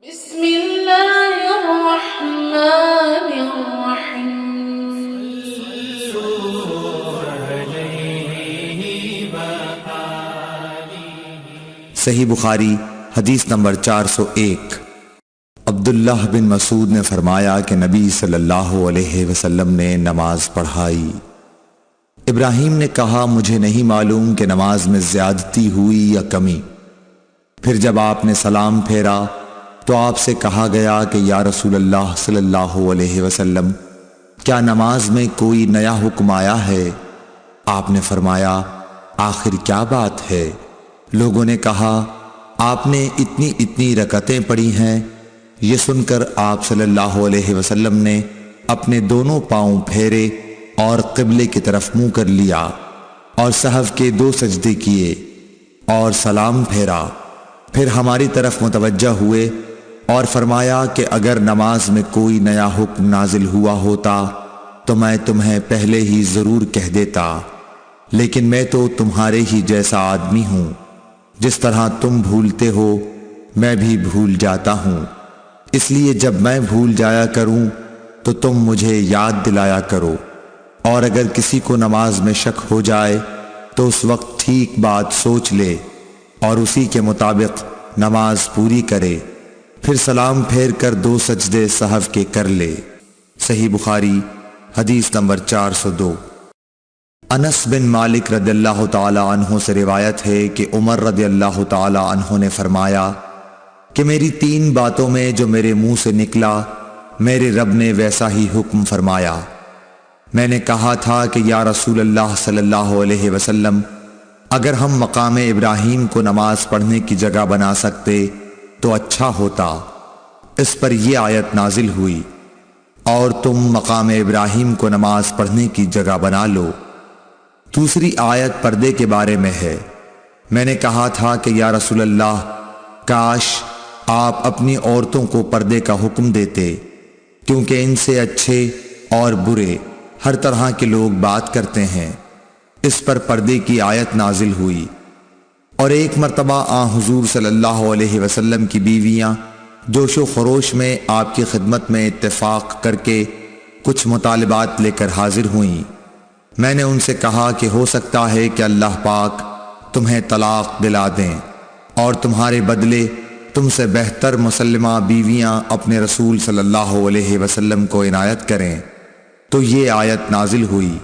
بسم اللہ الرحمن الرحیم۔ صحیح بخاری حدیث نمبر 401۔ عبداللہ بن مسعود نے فرمایا کہ نبی صلی اللہ علیہ وسلم نے نماز پڑھائی۔ ابراہیم نے کہا مجھے نہیں معلوم کہ نماز میں زیادتی ہوئی یا کمی۔ پھر جب آپ نے سلام پھیرا تو آپ سے کہا گیا کہ یا رسول اللہ صلی اللہ علیہ وسلم کیا نماز میں کوئی نیا حکم آیا ہے؟ آپ نے فرمایا آخر کیا بات ہے؟ لوگوں نے کہا آپ نے اتنی رکعتیں پڑھی ہیں۔ یہ سن کر آپ صلی اللہ علیہ وسلم نے اپنے دونوں پاؤں پھیرے اور قبلے کی طرف منہ کر لیا اور سہو کے 2 سجدے کیے اور سلام پھیرا۔ پھر ہماری طرف متوجہ ہوئے اور فرمایا کہ اگر نماز میں کوئی نیا حکم نازل ہوا ہوتا تو میں تمہیں پہلے ہی ضرور کہہ دیتا، لیکن میں تو تمہارے ہی جیسا آدمی ہوں، جس طرح تم بھولتے ہو میں بھی بھول جاتا ہوں، اس لیے جب میں بھول جایا کروں تو تم مجھے یاد دلایا کرو، اور اگر کسی کو نماز میں شک ہو جائے تو اس وقت ٹھیک بات سوچ لے اور اسی کے مطابق نماز پوری کرے، پھر سلام پھیر کر 2 سجدے سہو کے کر لے۔ صحیح بخاری حدیث نمبر 402۔ انس بن مالک رضی اللہ تعالی عنہ سے روایت ہے کہ عمر رضی اللہ تعالی عنہ نے فرمایا کہ میری 3 باتوں میں جو میرے منہ سے نکلا میرے رب نے ویسا ہی حکم فرمایا۔ میں نے کہا تھا کہ یا رسول اللہ صلی اللہ علیہ وسلم اگر ہم مقام ابراہیم کو نماز پڑھنے کی جگہ بنا سکتے تو اچھا ہوتا۔ اس پر یہ آیت نازل ہوئی اور تم مقام ابراہیم کو نماز پڑھنے کی جگہ بنا لو۔ دوسری آیت پردے کے بارے میں ہے۔ میں نے کہا تھا کہ یا رسول اللہ کاش آپ اپنی عورتوں کو پردے کا حکم دیتے، کیونکہ ان سے اچھے اور برے ہر طرح کے لوگ بات کرتے ہیں۔ اس پر پردے کی آیت نازل ہوئی۔ اور ایک مرتبہ حضور صلی اللہ علیہ وسلم کی بیویاں جوش و خروش میں آپ کی خدمت میں اتفاق کر کے کچھ مطالبات لے کر حاضر ہوئیں۔ میں نے ان سے کہا کہ ہو سکتا ہے کہ اللہ پاک تمہیں طلاق دلا دیں اور تمہارے بدلے تم سے بہتر مسلمہ بیویاں اپنے رسول صلی اللہ علیہ وسلم کو عنایت کریں، تو یہ آیت نازل ہوئی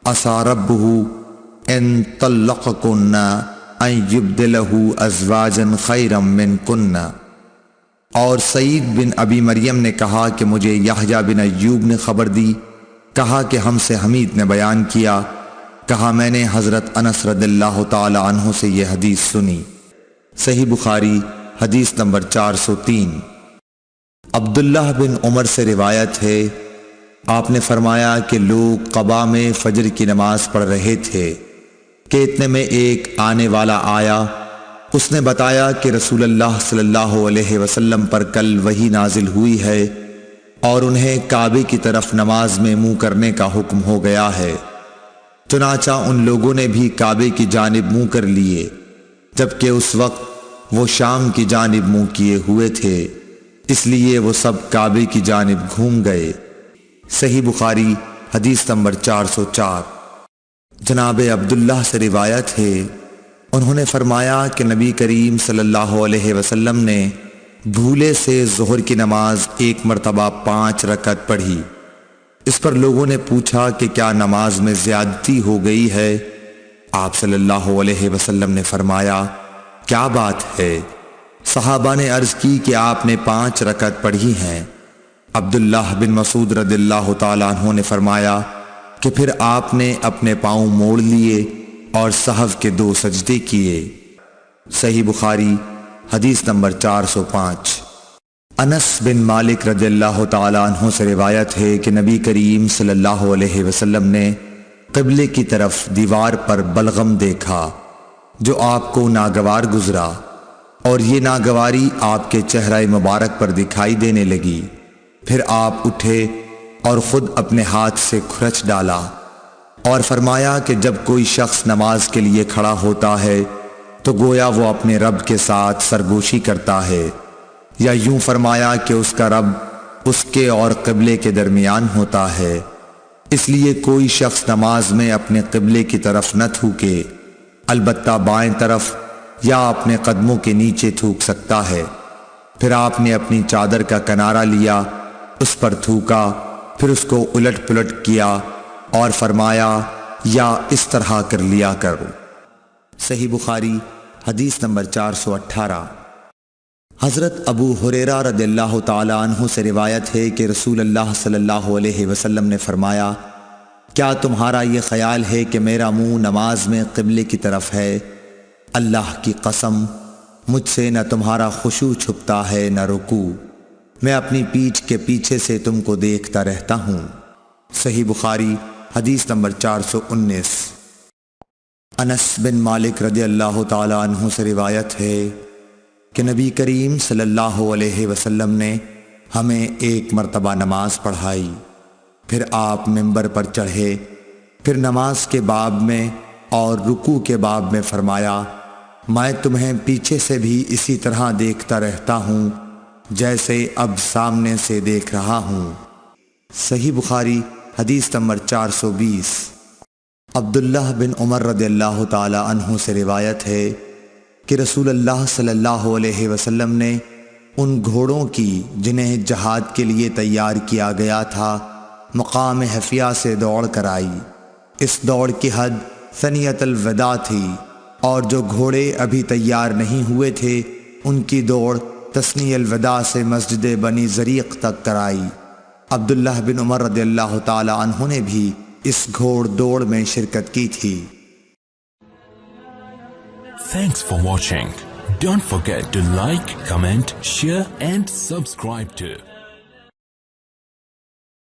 عسیٰ ربہ ان طلقکن ان یبدلہ ازواجا خیرا منکن۔ اور سعید بن ابی مریم نے کہا کہ مجھے یحییٰ بن ایوب نے خبر دی، کہا کہ ہم سے حمید نے بیان کیا، کہا میں نے حضرت انس رضی اللہ تعالی عنہ سے یہ حدیث سنی۔ صحیح بخاری حدیث نمبر 403۔ عبداللہ بن عمر سے روایت ہے آپ نے فرمایا کہ لوگ قباء میں فجر کی نماز پڑھ رہے تھے کہ اتنے میں ایک آنے والا آیا، اس نے بتایا کہ رسول اللہ صلی اللہ علیہ وسلم پر کل وحی نازل ہوئی ہے اور انہیں کعبے کی طرف نماز میں منہ کرنے کا حکم ہو گیا ہے۔ چنانچہ ان لوگوں نے بھی کعبے کی جانب منہ کر لیے، جبکہ اس وقت وہ شام کی جانب منہ کیے ہوئے تھے، اس لیے وہ سب کعبے کی جانب گھوم گئے۔ صحیح بخاری حدیث نمبر 404۔ جناب عبداللہ سے روایت ہے انہوں نے فرمایا کہ نبی کریم صلی اللہ علیہ وسلم نے بھولے سے ظہر کی نماز 1 مرتبہ 5 رکعت پڑھی۔ اس پر لوگوں نے پوچھا کہ کیا نماز میں زیادتی ہو گئی ہے؟ آپ صلی اللہ علیہ وسلم نے فرمایا کیا بات ہے؟ صحابہ نے عرض کی کہ آپ نے 5 رکعت پڑھی ہیں۔ عبداللہ بن مسعود رضی اللہ تعالیٰ عنہ نے فرمایا کہ پھر آپ نے اپنے پاؤں موڑ لیے اور سہو کے 2 سجدے کیے۔ صحیح بخاری حدیث نمبر 405۔ انس بن مالک رضی اللہ تعالیٰ عنہ سے روایت ہے کہ نبی کریم صلی اللہ علیہ وسلم نے قبلے کی طرف دیوار پر بلغم دیکھا جو آپ کو ناگوار گزرا، اور یہ ناگواری آپ کے چہرہ مبارک پر دکھائی دینے لگی۔ پھر آپ اٹھے اور خود اپنے ہاتھ سے کھرچ ڈالا اور فرمایا کہ جب کوئی شخص نماز کے لیے کھڑا ہوتا ہے تو گویا وہ اپنے رب کے ساتھ سرگوشی کرتا ہے، یا یوں فرمایا کہ اس کا رب اس کے اور قبلے کے درمیان ہوتا ہے، اس لیے کوئی شخص نماز میں اپنے قبلے کی طرف نہ تھوکے، البتہ بائیں طرف یا اپنے قدموں کے نیچے تھوک سکتا ہے۔ پھر آپ نے اپنی چادر کا کنارہ لیا، اس پر تھوکا، پھر اس کو الٹ پلٹ کیا اور فرمایا یا اس طرح کر لیا کرو۔ صحیح بخاری حدیث نمبر 418۔ حضرت ابو ہریرہ رضی اللہ تعالی عنہ سے روایت ہے کہ رسول اللہ صلی اللہ علیہ وسلم نے فرمایا، کیا تمہارا یہ خیال ہے کہ میرا منہ نماز میں قبلے کی طرف ہے؟ اللہ کی قسم، مجھ سے نہ تمہارا خشوع چھپتا ہے نہ رکوع، میں اپنی پیٹھ کے پیچھے سے تم کو دیکھتا رہتا ہوں۔ صحیح بخاری حدیث نمبر 419۔ انس بن مالک رضی اللہ تعالی عنہ سے روایت ہے کہ نبی کریم صلی اللہ علیہ وسلم نے ہمیں ایک مرتبہ نماز پڑھائی، پھر آپ ممبر پر چڑھے، پھر نماز کے باب میں اور رکوع کے باب میں فرمایا، میں تمہیں پیچھے سے بھی اسی طرح دیکھتا رہتا ہوں جیسے اب سامنے سے دیکھ رہا ہوں۔ صحیح بخاری حدیث نمبر 420۔ عبداللہ بن عمر رضی اللہ تعالی عنہ سے روایت ہے کہ رسول اللہ صلی اللہ علیہ وسلم نے ان گھوڑوں کی جنہیں جہاد کے لیے تیار کیا گیا تھا مقام حفیہ سے دوڑ کرائی۔ اس دوڑ کی حد ثنیۃ الوداع تھی، اور جو گھوڑے ابھی تیار نہیں ہوئے تھے ان کی دوڑ تثنی الوداع سے مسجد بنی زریق تک کرائی۔ عبداللہ بن عمر رضی اللہ تعالی عنہ نے بھی اس گھوڑ دوڑ میں شرکت کی تھی۔ Thanks for watching. Don't forget to like, comment, share and subscribe to